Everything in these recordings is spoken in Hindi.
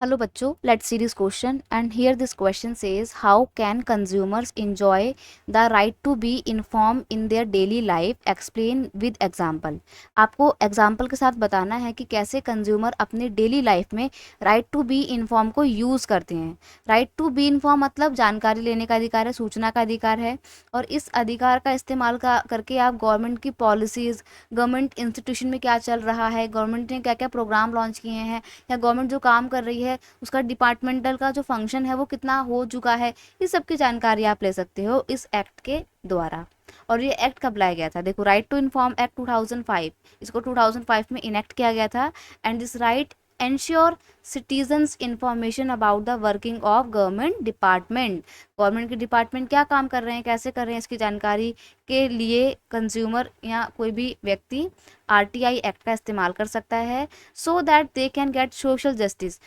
Hello bachcho, let's see this question, and here this question says how can consumers enjoy the right to be informed in their daily life, explain with example। आपको एग्जाम्पल के साथ बताना है कि कैसे कंज्यूमर अपने डेली लाइफ में राइट टू बी इन्फॉर्म को यूज़ करते हैं। राइट टू बी इन्फॉर्म मतलब जानकारी लेने का अधिकार है, सूचना का अधिकार है, और इस अधिकार का इस्तेमाल करके आप गवर्नमेंट की पॉलिसीज़, गवर्नमेंट इंस्टीट्यूशन में क्या चल रहा है, गवर्नमेंट ने क्या क्या प्रोग्राम लॉन्च किए हैं, या गवर्नमेंट जो काम कर रही है उसका डिपार्टमेंटल का जो फंक्शन है वो कितना हो चुका है, इस सब की जानकारी आप ले सकते हो इस एक्ट के द्वारा। और ये एक्ट कब लाया गया था? देखो, राइट टू इन्फॉर्म एक्ट 2005, इसको 2005 में इनेक्ट किया गया था। And this right ensure citizens information about the working of government department. Government के डिपार्टमेंट क्या काम कर रहे हैं, कैसे कर रहे हैं, इसकी जानकारी के लिए कंज्यूमर या कोई भी व्यक्ति आरटीआई एक्ट का इस्तेमाल कर सकता है, so that they can get social justice.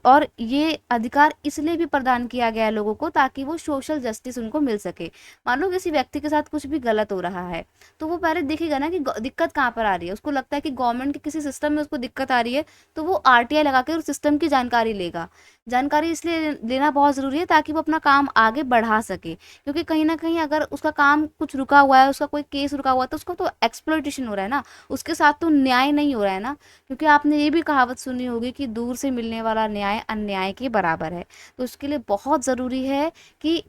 और ये अधिकार इसलिए भी प्रदान किया गया है लोगों को ताकि वो सोशल जस्टिस उनको मिल सके। मान लो किसी व्यक्ति के साथ कुछ भी गलत हो रहा है, तो वो पहले देखेगा ना कि दिक्कत कहाँ पर आ रही है। उसको लगता है कि गवर्नमेंट के किसी सिस्टम में उसको दिक्कत आ रही है, तो वो आरटीआई लगा के उस सिस्टम की जानकारी लेगा। जानकारी इसलिए लेना बहुत ज़रूरी है ताकि वो अपना काम आगे बढ़ा सके, क्योंकि कहीं ना कहीं अगर उसका काम कुछ रुका हुआ है, उसका कोई केस रुका हुआ है, तो उसको तो एक्सप्लॉइटेशन हो रहा है ना, उसके साथ तो न्याय नहीं हो रहा है ना। क्योंकि आपने ये भी कहावत सुनी होगी कि दूर से मिलने वाला न्याय अन्याय के बराबर है। तो उसके लिए बहुत ज़रूरी है कि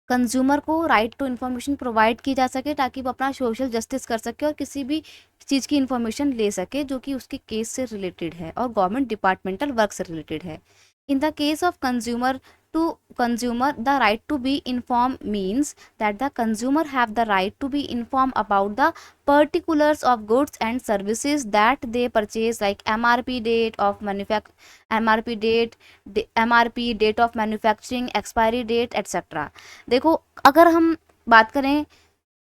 कंज्यूमर को राइट टू इन्फॉर्मेशन प्रोवाइड की जा सके ताकि वो अपना सोशल जस्टिस कर सके और किसी भी चीज़ की इन्फॉर्मेशन ले सके जो कि उसके केस से रिलेटेड है और गवर्नमेंट डिपार्टमेंटल वर्क से रिलेटेड है। In the case of consumer, the right to be informed means that the consumer have the right to be informed about the particulars of goods and services that they purchase, like MRP date of MRP date, MRP date of manufacturing, expiry date, etc. देखो, अगर हम बात करें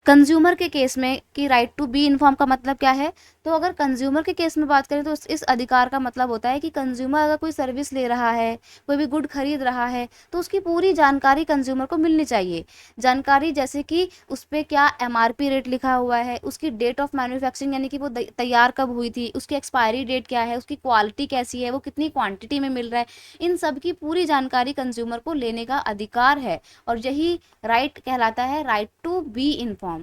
कंज्यूमर के केस में कि राइट टू बी इन्फॉर्म का मतलब क्या है, तो अगर कंज्यूमर के केस में बात करें तो इस अधिकार का मतलब होता है कि कंज्यूमर अगर कोई सर्विस ले रहा है, कोई भी गुड खरीद रहा है, तो उसकी पूरी जानकारी कंज्यूमर को मिलनी चाहिए। जानकारी जैसे कि उस पर क्या एमआरपी रेट लिखा हुआ है, उसकी डेट ऑफ मैन्युफैक्चरिंग यानी कि वो तैयार कब हुई थी, उसकी एक्सपायरी डेट क्या है, उसकी क्वालिटी कैसी है, वो कितनी क्वांटिटी में मिल रहा है, इन सब की पूरी जानकारी कंज्यूमर को लेने का अधिकार है। और यही राइट कहलाता है right to be inform.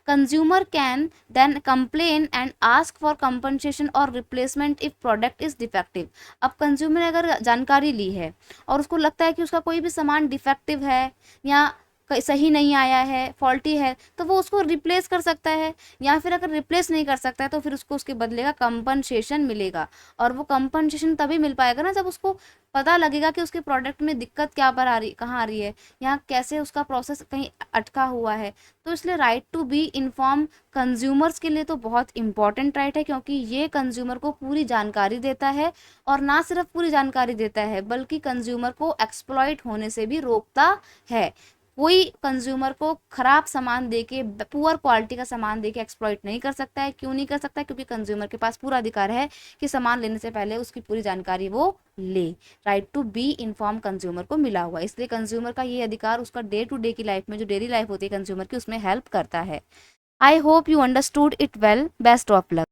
Consumer can then complain and ask for compensation और replacement if product is defective. अब कंज्यूमर ने अगर जानकारी ली है और उसको लगता है कि उसका कोई भी सामान डिफेक्टिव है या सही नहीं आया है, फॉल्टी है, तो वो उसको रिप्लेस कर सकता है। या फिर अगर रिप्लेस नहीं कर सकता है तो फिर उसको उसके बदले का कंपनसेशन मिलेगा। और वो कंपनसेशन तभी मिल पाएगा ना जब उसको पता लगेगा कि उसके प्रोडक्ट में दिक्कत क्या पर आ रही, कहाँ आ रही है, या कैसे उसका प्रोसेस कहीं अटका हुआ है। तो इसलिए right to be inform consumers के लिए तो बहुत इंपॉर्टेंट राइट है, क्योंकि ये कंज्यूमर को पूरी जानकारी देता है। और ना सिर्फ पूरी जानकारी देता है बल्कि कंज्यूमर को एक्सप्लॉइट होने से भी रोकता है। कोई कंज्यूमर को खराब सामान देके, पुअर क्वालिटी का सामान देके एक्सप्लॉइट नहीं कर सकता है। क्यों नहीं कर सकता है? क्योंकि कंज्यूमर के पास पूरा अधिकार है कि सामान लेने से पहले उसकी पूरी जानकारी वो ले। Right to be inform consumer को मिला हुआ, इसलिए कंज्यूमर का ये अधिकार उसका डे टू डे की लाइफ में, जो डेली लाइफ होती है कंज्यूमर की, उसमें हेल्प करता है। I hope you understood it well. Best of luck.